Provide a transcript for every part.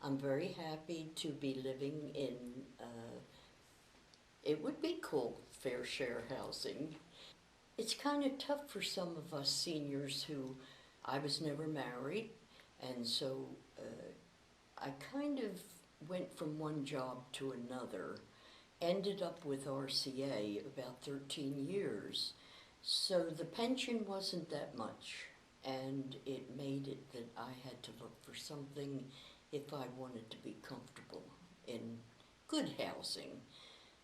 I'm very happy to be living in, it would be called fair share housing. It's kind of tough for some of us seniors who, I was never married, and so I kind of went from one job to another, ended up with RCA about 13 years. So the pension wasn't that much, and it made it that I had to look for something if I wanted to be comfortable in good housing.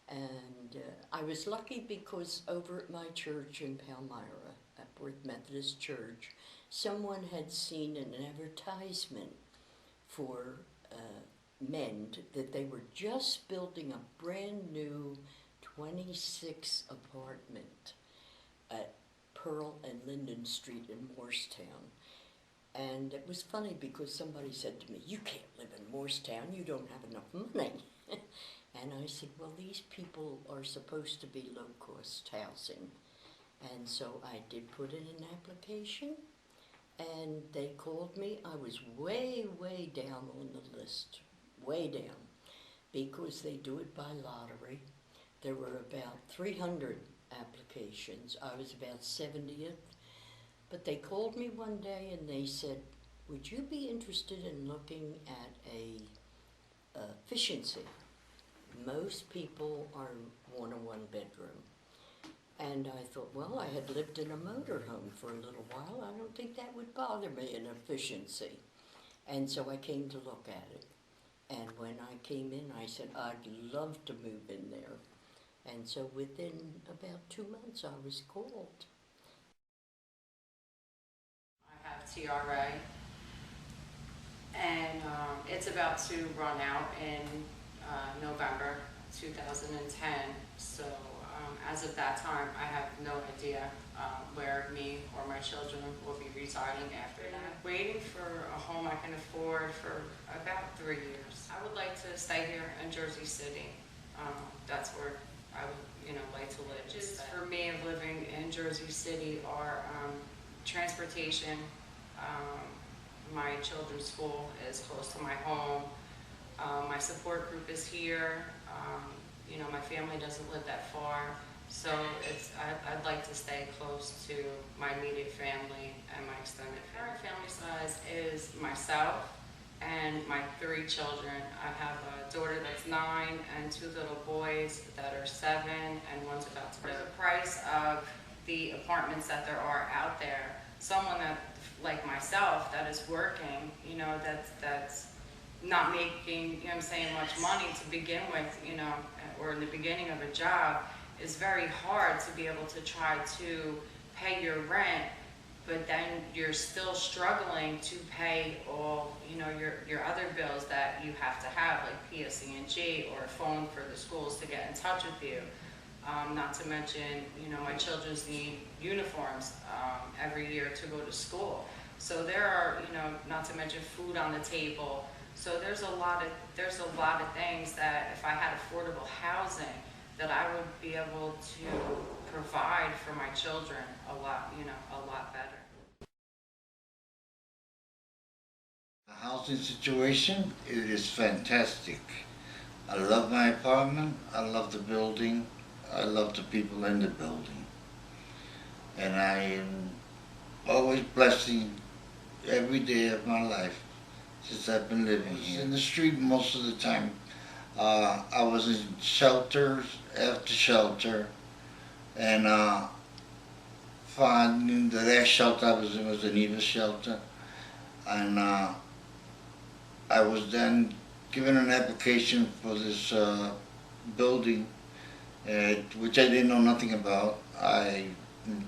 And I was lucky because over at my church in Palmyra, at Worth Methodist Church, someone had seen an advertisement for men that they were just building a brand new 26 apartment at Pearl and Linden Street in Morristown. And it was funny because somebody said to me, "You can't live in Morristown, you don't have enough money." And I said, "Well, these people are supposed to be low-cost housing." And so I did put in an application, and they called me. I was way, way down on the list, way down, because they do it by lottery. There were about 300 applications. I was about 70th. But they called me one day and they said, "Would you be interested in looking at a efficiency? Most people want a one-bedroom." And I thought, well, I had lived in a motorhome for a little while. I don't think that would bother me in efficiency. And so I came to look at it. And when I came in, I said, "I'd love to move in there." And so within about 2 months, I was called. I have TRA, and it's about to run out in November 2010. So as of that time, I have no idea where me or my children will be residing after that. Waiting for a home I can afford for about 3 years. I would like to stay here in Jersey City. That's where I would, like to live. Just for me, of living in Jersey City are transportation. My children's school is close to my home. My support group is here. My family doesn't live that far. So I'd like to stay close to my immediate family and my extended family. Current family size is myself and my 3 children. I have a daughter that's 9 and 2 little boys that are 7 and one's about to. The price of the apartments that there are out there, someone that, like myself, that is working, that's not making, much money to begin with, or in the beginning of a job, is very hard to be able to try to pay your rent, but then you're still struggling to pay all, your other bills that you have to have, like PSE&G or a phone for the schools to get in touch with you. Not to mention, my children's need uniforms every year to go to school. So there are, not to mention food on the table. So there's a lot of things that if I had affordable housing, that I would be able to provide for my children a lot better. The housing situation, it is fantastic. I love my apartment, I love the building, I love the people in the building. And I am always blessing every day of my life since I've been living here. In the street most of the time. I was in shelters after shelter, and finding the last shelter I was in was an Eva shelter, and I was then given an application for this building, which I didn't know nothing about. The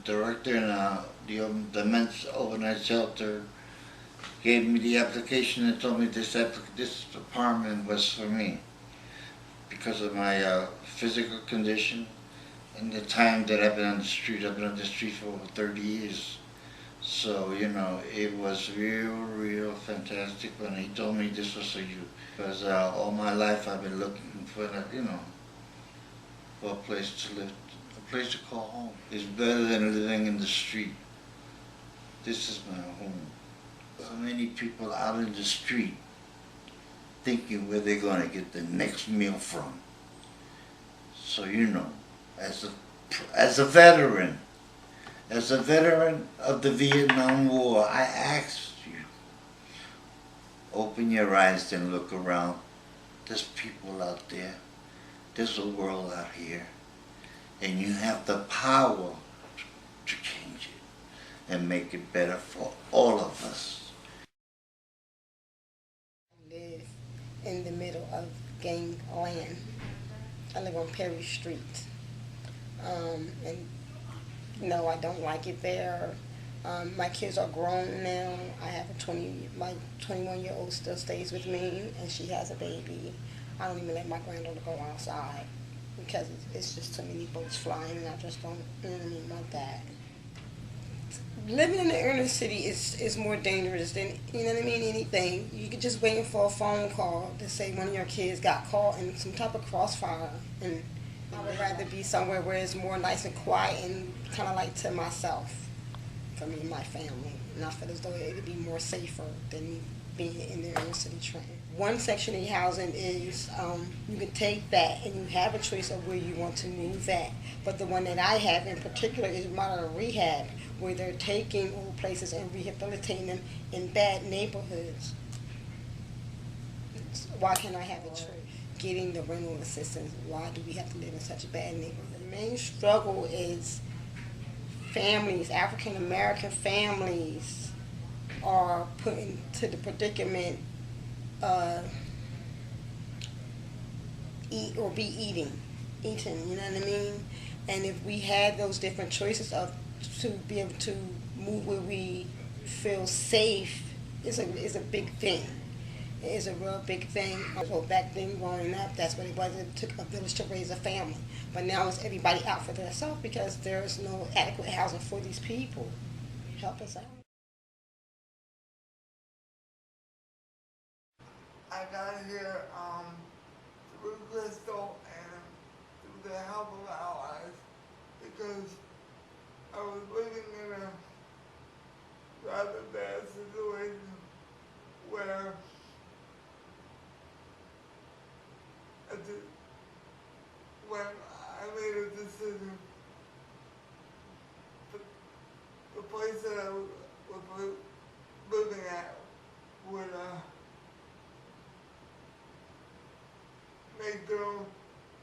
director in the men's overnight shelter gave me the application and told me this apartment was for me because of my physical condition and the time that I've been on the street. I've been on the street for over 30 years. So, it was real fantastic when he told me this was for you. Because all my life I've been looking for that, for a place to live, a place to call home. It's better than living in the street. This is my home. So many people out in the street thinking where they're going to get the next meal from. So you know, as a veteran of the Vietnam War, I ask you, open your eyes and look around. There's people out there. There's a world out here. And you have the power to change it and make it better for all of us. I live in the middle of gangland. I live on Perry Street. And no, I don't like it there. My kids are grown now. I have my 21-year-old still stays with me, and she has a baby. I don't even let my granddaughter go outside because it's just too many boats flying, and I just don't, you know what I mean, like that. Living in the inner city is more dangerous than, you know what I mean, anything. You could just waiting for a phone call to say one of your kids got caught in some type of crossfire, and I would rather be somewhere where it's more nice and quiet and kind of like to myself, for me and my family. And I feel as though it would be more safer than being in the inner city Trenton. One Section 8 housing is, you can take that and you have a choice of where you want to move at. But the one that I have in particular is modern rehab, where they're taking old places and rehabilitating them in bad neighborhoods. Why can't I have a choice? Getting the rental assistance, why do we have to live in such a bad neighborhood? The main struggle is families, African American families are put into the predicament eat or be eating, you know what I mean? And if we had those different choices to be able to move where we feel safe, is a big thing. It is a real big thing. So back then growing up, that's what it was. It took a village to raise a family. But now it's everybody out for themselves because there's no adequate housing for these people. Help us out. I got here through Crystal and through the help of allies because I was living in a rather bad situation where when I made a decision, the place that I was living at would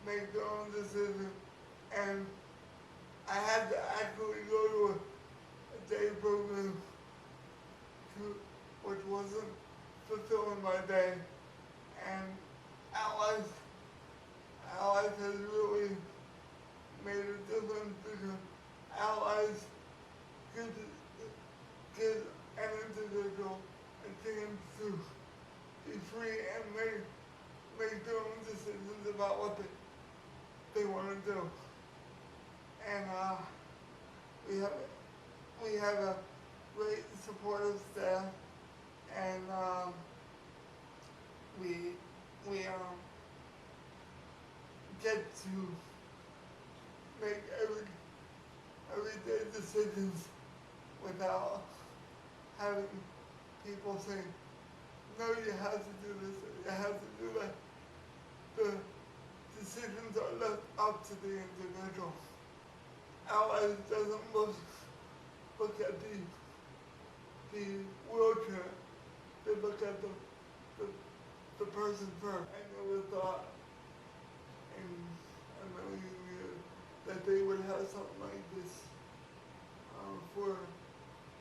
make their own decision, and I had to actually go to a day program which wasn't fulfilling my day, and allies has really made a difference because allies give an individual a chance to be free and make their own decisions about what they want to do. And we have a great supportive staff, and we get to make everyday decisions without having people say, no, you have to do this, or you have to do that. The decisions are left up to the individual. Allies doesn't look at the wheelchair, they look at the person first. I never thought in a million years that they would have something like this for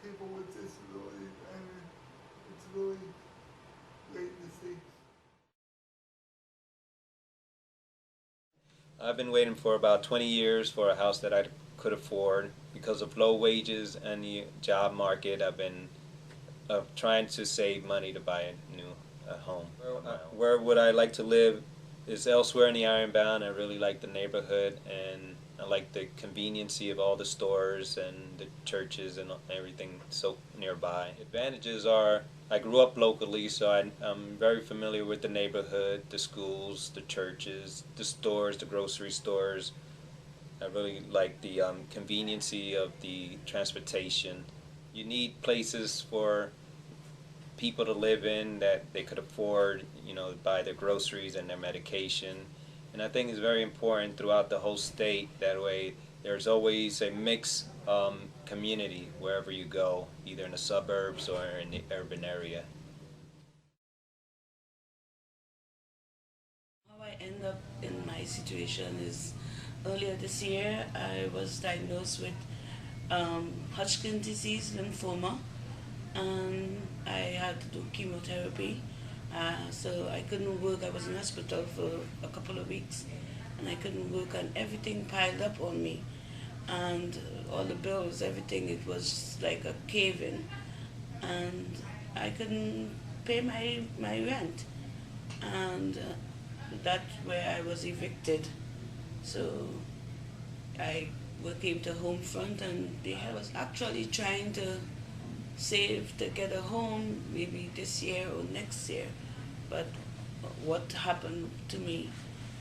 people with disabilities, and it's really great to see. I've been waiting for about 20 years for a house that I could afford. Because of low wages and the job market, I've been trying to save money to buy a new home. Where would I like to live is elsewhere in the Ironbound. I really like the neighborhood, and I like the conveniency of all the stores and the churches and everything so nearby. Advantages are I grew up locally, so I'm very familiar with the neighborhood, the schools, the churches, the stores, the grocery stores. I really like the conveniency of the transportation. You need places for people to live in that they could afford, buy their groceries and their medication. And I think it's very important throughout the whole state. That way, there's always a mixed community wherever you go, either in the suburbs or in the urban area. How I end up in my situation is earlier this year I was diagnosed with Hodgkin disease, lymphoma, and I had to do chemotherapy. So I couldn't work. I was in hospital for a couple of weeks, and I couldn't work, and everything piled up on me, and all the bills, everything. It was like a cave-in, and I couldn't pay my rent, and that's where I was evicted. So I came to Home Front, and they was actually trying to save to get a home maybe this year or next year. But what happened to me,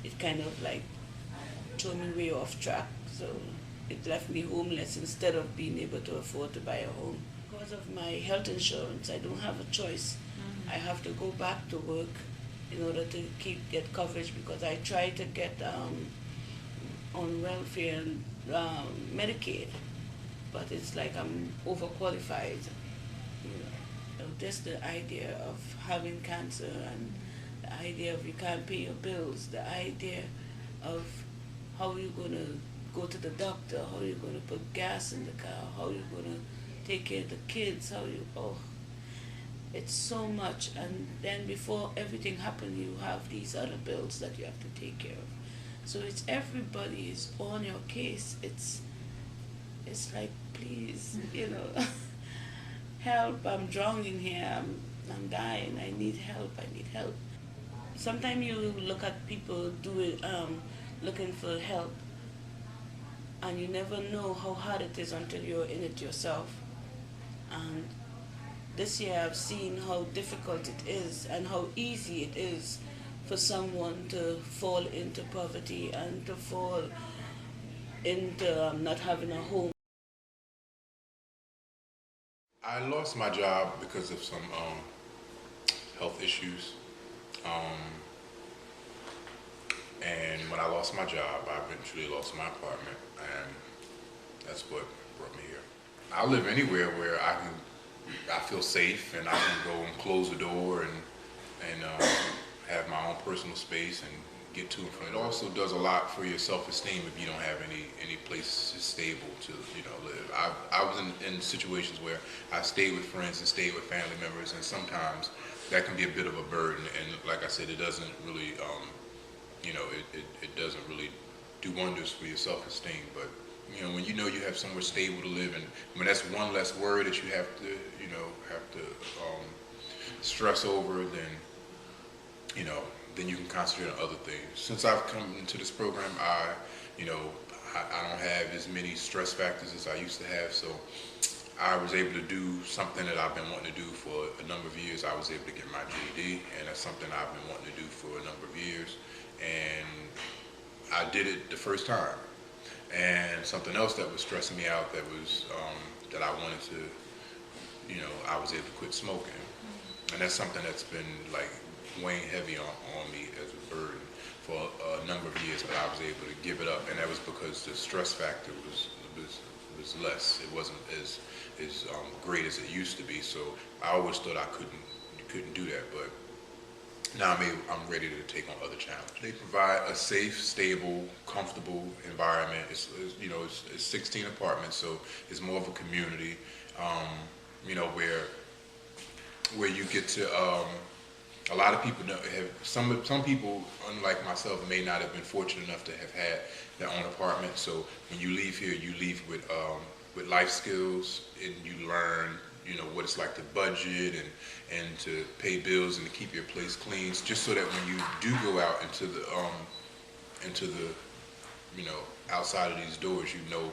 it kind of like threw me way off track. So it left me homeless instead of being able to afford to buy a home. Because of my health insurance, I don't have a choice. I have to go back to work in order to get coverage, because I tried to get on welfare and Medicaid, but it's like I'm overqualified. Just the idea of having cancer, and the idea of you can't pay your bills, the idea of how you're going to go to the doctor, how you're going to put gas in the car, how you're going to take care of the kids, it's so much. And then before everything happened, you have these other bills that you have to take care of. So it's everybody is on your case. It's like, please, help, I'm drowning here, I'm dying, I need help. Sometimes you look at people looking for help, and you never know how hard it is until you're in it yourself. And this year I've seen how difficult it is and how easy it is for someone to fall into poverty and to fall into not having a home. I lost my job because of some health issues. And when I lost my job, I eventually lost my apartment, and that's what brought me here. I live anywhere where I feel safe, and I can go and close the door and have my own personal space and get to and from. It also does a lot for your self-esteem if you don't have any place stable to live. I was in situations where I stayed with friends and stayed with family members, and sometimes that can be a bit of a burden. And like I said, it doesn't really it doesn't really do wonders for your self-esteem. But when you have somewhere stable to live, and when that's one less worry that you have to stress over, then you can concentrate on other things. Since I've come into this program, I don't have as many stress factors as I used to have, so I was able to do something that I've been wanting to do for a number of years. I was able to get my GED, and that's something I've been wanting to do for a number of years, and I did it the first time. And something else that was stressing me out, that was that I wanted to, I was able to quit smoking, and that's something that's been like weighing heavy on me as a burden for a number of years, but I was able to give it up, and that was because the stress factor was less. It wasn't as great as it used to be. So I always thought I couldn't do that, but now I'm ready to take on other challenges. They provide a safe, stable, comfortable environment. It's 16 apartments, so it's more of a community, where you get to. A lot of people some people, unlike myself, may not have been fortunate enough to have had their own apartment. So when you leave here, you leave with life skills, and you learn what it's like to budget and to pay bills and to keep your place clean, just so that when you do go out into the outside of these doors, you know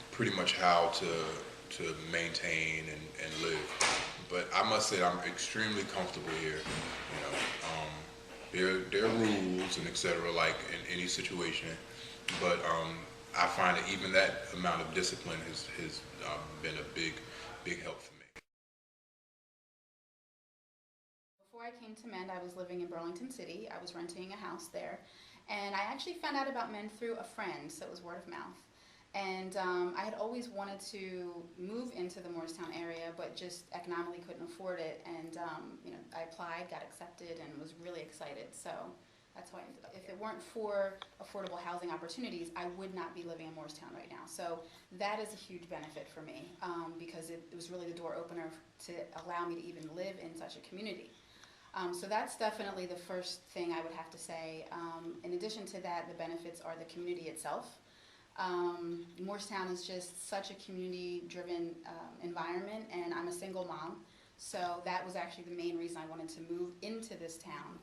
pretty much how to maintain and live. But I must say I'm extremely comfortable here. There are rules and etc. like in any situation, but I find that even that amount of discipline has been a big help for me. Before I came to Mend, I was living in Burlington City. I was renting a house there. And I actually found out about Mend through a friend, so it was word of mouth. And I had always wanted to move into the Morristown area, but just economically couldn't afford it. And I applied, got accepted, and was really excited. So that's how I ended up. If it weren't for affordable housing opportunities, I would not be living in Morristown right now. So that is a huge benefit for me because it was really the door opener to allow me to even live in such a community. So that's definitely the first thing I would have to say. In addition to that, the benefits are the community itself. Morristown is just such a community-driven environment, and I'm a single mom, so that was actually the main reason I wanted to move into this town,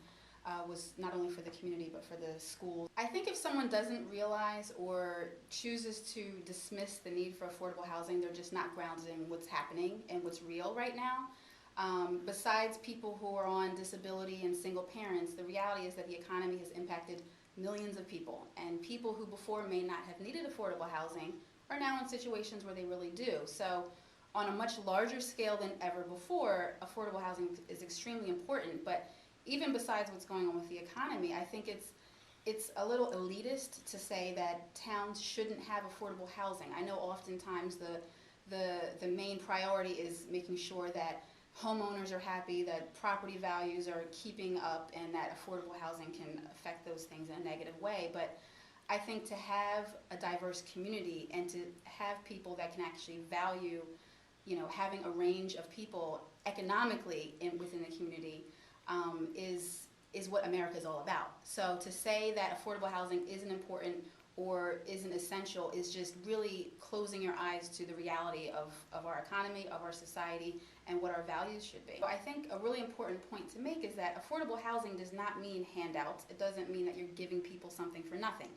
was not only for the community but for the schools. I think if someone doesn't realize or chooses to dismiss the need for affordable housing, they're just not grounded in what's happening and what's real right now. Besides people who are on disability and single parents, the reality is that the economy has impacted millions of people, and people who before may not have needed affordable housing are now in situations where they really do. So on a much larger scale than ever before, affordable housing is extremely important. But even besides what's going on with the economy, I think it's a little elitist to say that towns shouldn't have affordable housing. I know oftentimes the main priority is making sure that homeowners are happy, that property values are keeping up, and that affordable housing can affect those things in a negative way. But I think to have a diverse community and to have people that can actually value, having a range of people economically within the community is what America is all about. So to say that affordable housing isn't important or isn't essential is just really closing your eyes to the reality of our economy, of our society, and what our values should be. I think a really important point to make is that affordable housing does not mean handouts. It doesn't mean that you're giving people something for nothing.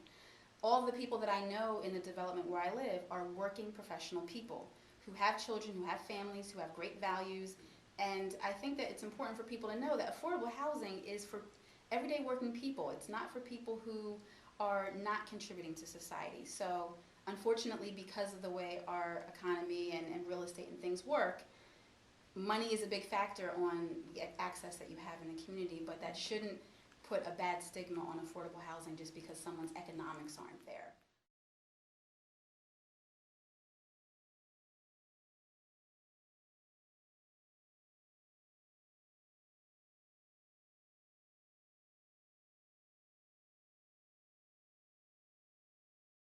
All of the people that I know in the development where I live are working professional people who have children, who have families, who have great values, and I think that it's important for people to know that affordable housing is for everyday working people. It's not for people who are not contributing to society. So unfortunately, because of the way our economy and real estate and things work, money is a big factor on the access that you have in the community, but that shouldn't put a bad stigma on affordable housing just because someone's economics aren't there.